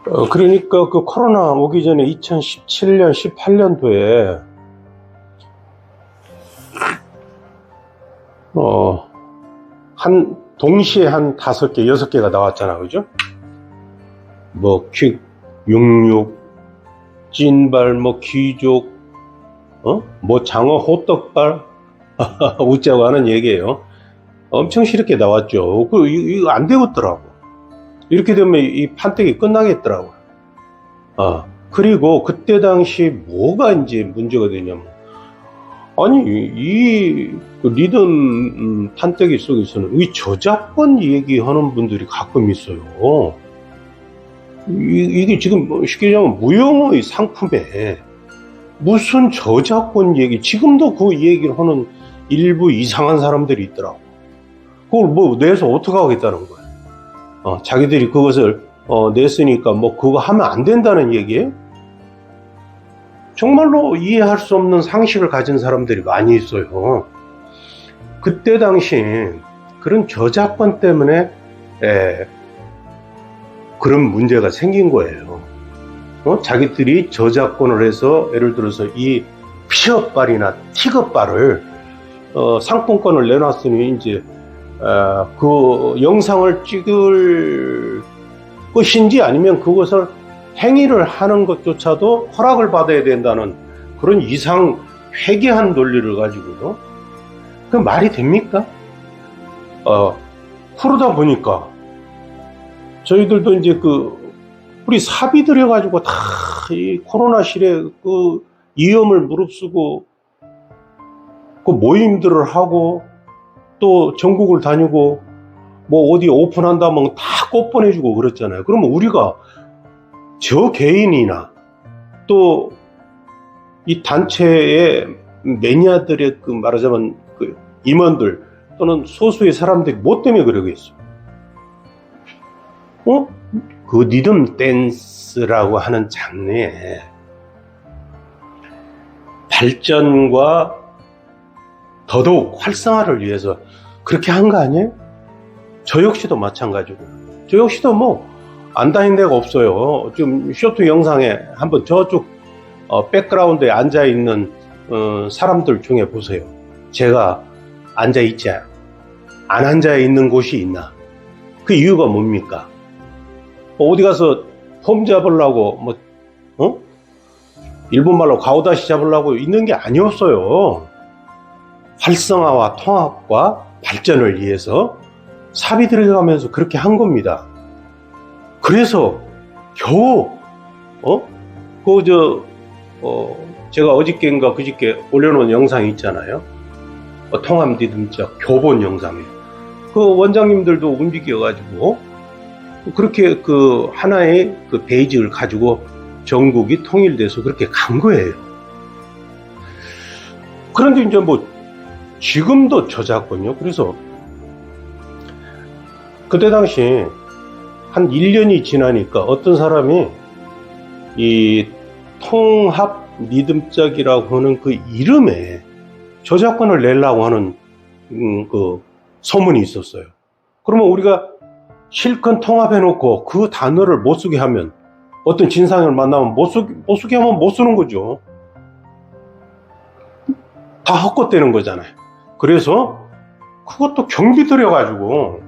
그러니까 그 코로나 오기 전에 2017년, 18년도에 동시에 한 5개, 6개가 나왔잖아, 그죠? 뭐 퀵, 66, 찐발, 뭐 귀족, 뭐 장어 호떡발, 웃자고 하는 얘기예요. 엄청 쉽게 나왔죠. 이거 안 되겠더라고. 이렇게 되면 이 판때기 끝나겠더라고. 그리고 그때 당시 뭐가 이제 문제가 되냐면, 아니, 그 리듬 판때기 속에서는 이 저작권 얘기하는 분들이 가끔 있어요. 이게 지금 쉽게 얘기하면 무형의 상품에 무슨 저작권 얘기, 지금도 그 얘기를 하는 일부 이상한 사람들이 있더라고. 그걸 뭐 내서 어떻게 하겠다는 거야. 자기들이 그것을 냈으니까 뭐 그거 하면 안 된다는 얘기예요? 정말로 이해할 수 없는 상식을 가진 사람들이 많이 있어요. 그때 당시 그런 저작권 때문에 그런 문제가 생긴 거예요. 자기들이 저작권을 해서 예를 들어서 이 피어빨이나 티거빨을 상품권을 내놨으니 이제 그 영상을 찍을 것인지 아니면 그것을 행위를 하는 것조차도 허락을 받아야 된다는 그런 이상 회개한 논리를 가지고요. 그 말이 됩니까? 그러다 보니까 저희들도 이제 우리 사비 들여가지고 다 이 코로나 시대에 그 위험을 무릅쓰고 그 모임들을 하고 또 전국을 다니고 뭐 어디 오픈한다면 다 꽃 보내주고 그랬잖아요. 그러면 우리가 저 개인이나 또 이 단체의 매니아들의 그 말하자면 그 임원들 또는 소수의 사람들이 뭐 때문에 그러겠어? 그 리듬 댄스라고 하는 장르의 발전과 더더욱 활성화를 위해서 그렇게 한 거 아니에요? 저 역시도 마찬가지고. 저 역시도 뭐 안 다닌 데가 없어요. 지금 쇼트 영상에 한번 저쪽 백그라운드에 앉아 있는 사람들 중에 보세요. 제가 앉아 있지 안 앉아 있는 곳이 있나? 그 이유가 뭡니까? 어디 가서 폼 잡으려고 일본말로 가오다시 잡으려고 있는 게 아니었어요. 활성화와 통합과 발전을 위해서 사비 들어가면서 그렇게 한 겁니다. 그래서 겨우 제가 어저께인가 그저께 올려놓은 영상이 있잖아요. 통합 리듬적 교본 영상이에요. 그 원장님들도 움직여가지고 그렇게 그 하나의 그 베이직을 가지고 전국이 통일돼서 그렇게 간 거예요. 그런데 이제 뭐 지금도 저작권요. 그래서 그때 당시 한 1년이 지나니까 어떤 사람이 이 통합 리듬짝이라고 하는 그 이름에 저작권을 내려고 하는 그 소문이 있었어요. 그러면 우리가 실컷 통합해놓고 그 단어를 못 쓰게 하면 어떤 진상을 만나면 못 쓰게 하면 못 쓰는 거죠. 다 헛것되는 거잖아요. 그래서 그것도 경비 들여가지고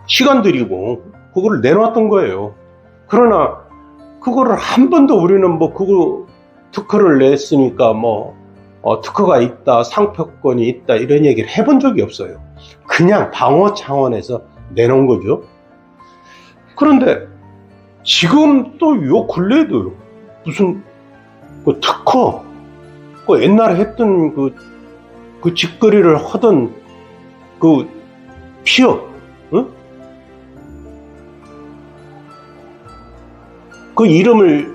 시간 들이고 그거를 내놨던 거예요. 그러나 그거를 한 번도 우리는 뭐 그거 특허를 냈으니까 뭐 특허가 있다, 상표권이 있다 이런 얘기를 해본 적이 없어요. 그냥 방어 차원에서 내놓은 거죠. 그런데 지금 또 요 근래에도 무슨 그 특허, 그 옛날에 했던 그 짓거리를 하던 그 피업, 그 이름을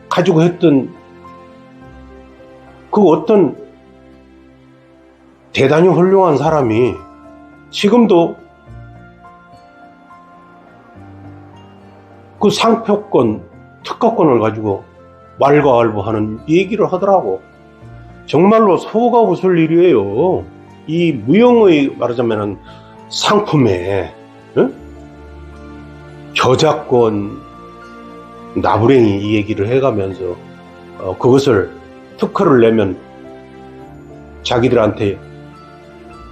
가지고 했던 그 어떤 대단히 훌륭한 사람이 지금도 그 상표권, 특허권을 가지고 왈가왈부하는 얘기를 하더라고. 정말로 소가 웃을 일이에요. 이 무형의 말하자면 상품에 저작권, 나부랭이 이 얘기를 해가면서 그것을 특허를 내면 자기들한테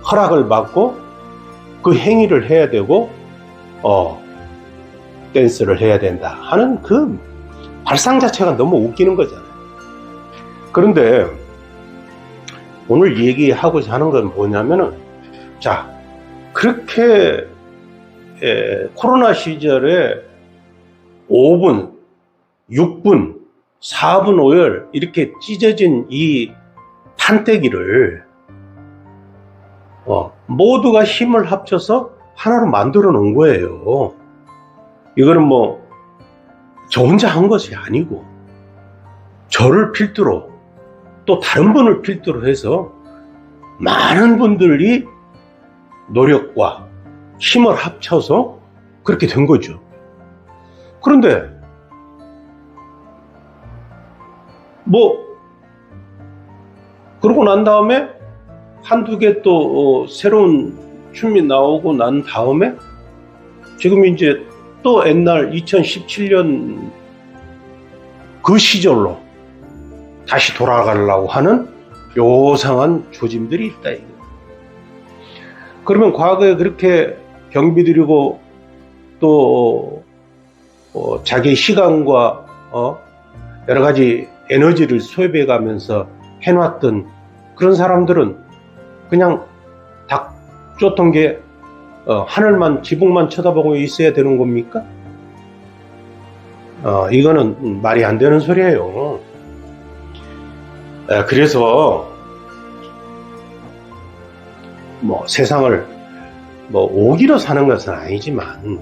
허락을 받고 그 행위를 해야 되고 댄스를 해야 된다 하는 그 발상 자체가 너무 웃기는 거잖아요. 그런데 오늘 얘기하고자 하는 건 뭐냐면은, 자, 그렇게 코로나 시절에 5분, 6분, 4분 5열 이렇게 찢어진 이 판때기를 모두가 힘을 합쳐서 하나로 만들어 놓은 거예요. 이거는 뭐 저 혼자 한 것이 아니고 저를 필두로 또 다른 분을 필두로 해서 많은 분들이 노력과 힘을 합쳐서 그렇게 된 거죠. 그런데 뭐 그러고 난 다음에 한두 개 또 새로운 춤이 나오고 난 다음에 지금 이제 또 옛날 2017년 그 시절로 다시 돌아가려고 하는 요상한 조짐들이 있다 이거. 그러면 과거에 그렇게 경비 들이고 또 자기 시간과 여러 가지 에너지를 소비해 가면서 해놨던 그런 사람들은 그냥 닭 쫓던 게 하늘만 지붕만 쳐다보고 있어야 되는 겁니까? 이거는 말이 안 되는 소리예요. 그래서 뭐 세상을 뭐 오기로 사는 것은 아니지만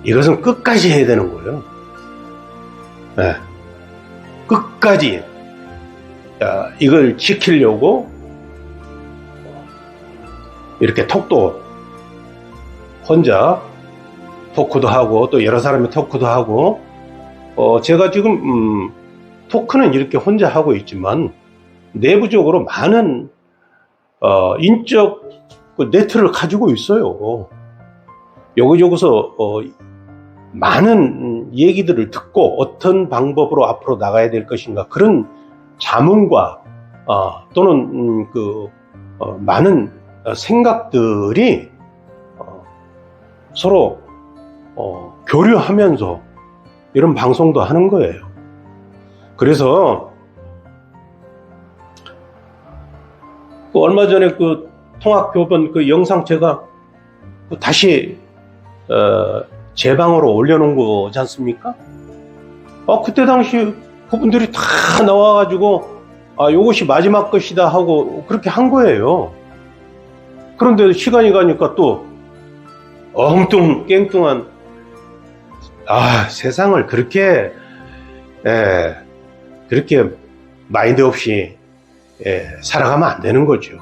이것은 끝까지 해야 되는 거예요. 끝까지 이걸 지키려고 이렇게 톡도 혼자 토크도 하고 또 여러 사람이 토크도 하고 제가 지금 토크는 이렇게 혼자 하고 있지만 내부적으로 많은 인적 네트를 가지고 있어요. 여기저기서 많은 얘기들을 듣고 어떤 방법으로 앞으로 나가야 될 것인가 그런 자문과 또는 많은 생각들이 서로 교류하면서 이런 방송도 하는 거예요. 그래서 얼마 전에 그 통합교본 그 영상 제가 다시 제 방으로 올려놓은 거지 않습니까? 그때 당시 그분들이 다 나와가지고 요것이 마지막 것이다 하고 그렇게 한 거예요. 그런데 시간이 가니까 또 엉뚱깽뚱한 세상을 그렇게 마인드 없이 살아가면 안 되는 거죠.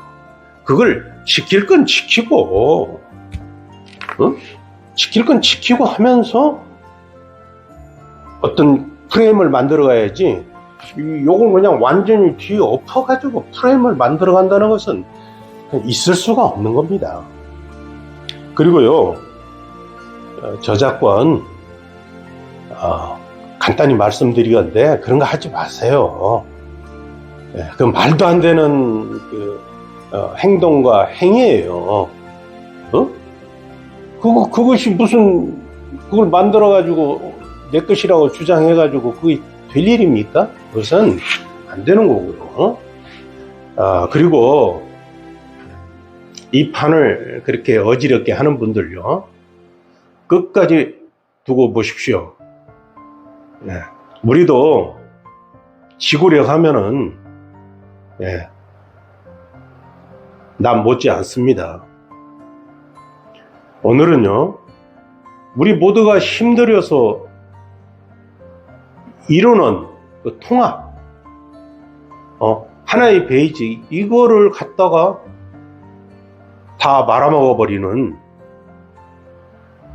그걸 지킬 건 지키고 지킬 건 지키고 하면서 어떤 프레임을 만들어 가야지 요걸 그냥 완전히 뒤에 엎어가지고 프레임을 만들어 간다는 것은 있을 수가 없는 겁니다. 그리고요 저작권 간단히 말씀드리건데 그런 거 하지 마세요. 그 말도 안 되는 행동과 행위예요. 그것이 무슨 그걸 만들어 가지고 내 것이라고 주장해 가지고 그게 될 일입니까? 그것은 안 되는 거고요. 그리고 이 판을 그렇게 어지럽게 하는 분들요 끝까지 두고 보십시오. 우리도 지구력 하면은 남 못지 않습니다. 오늘은요 우리 모두가 힘들여서 이루는 그 통합 하나의 베이지 이거를 갖다가 다 말아먹어 버리는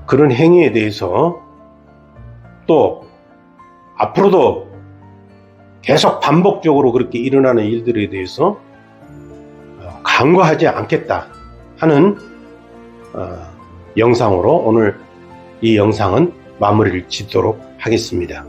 그런 행위에 대해서 또 앞으로도 계속 반복적으로 그렇게 일어나는 일들에 대해서 간과하지 않겠다 하는 영상으로 오늘 이 영상은 마무리를 짓도록 하겠습니다.